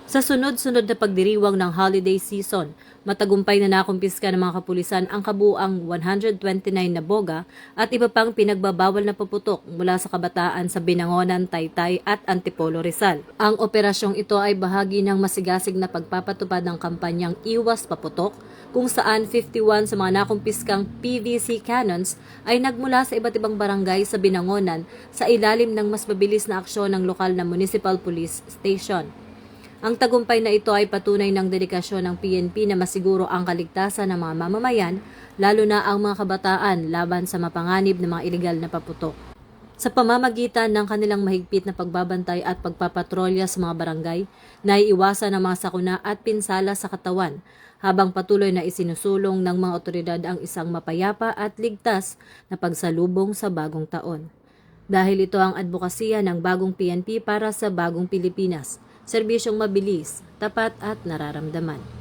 Sa sunod-sunod na pagdiriwang ng holiday season, matagumpay na nakumpiska ng mga kapulisan ang kabuuang 129 na boga at iba pang pinagbabawal na paputok mula sa kabataan sa Binangonan, Taytay at Antipolo, Rizal. Ang operasyong ito ay bahagi ng masigasig na pagpapatupad ng kampanyang Iwas Paputok, kung saan 51 sa mga nakumpiskang PVC cannons ay nagmula sa iba't ibang barangay sa Binangonan sa ilalim ng mas mabilis na aksyon ng lokal na Municipal Police Station. Ang tagumpay na ito ay patunay ng dedikasyon ng PNP na masiguro ang kaligtasan ng mga mamamayan, lalo na ang mga kabataan laban sa mapanganib ng mga ilegal na paputok. Sa pamamagitan ng kanilang mahigpit na pagbabantay at pagpapatrolya sa mga barangay, naiiwasan ang mga sakuna at pinsala sa katawan, habang patuloy na isinusulong ng mga otoridad ang isang mapayapa at ligtas na pagsalubong sa bagong taon. Dahil ito ang advokasya ng bagong PNP para sa bagong Pilipinas, serbisyong mabilis, tapat at nararamdaman.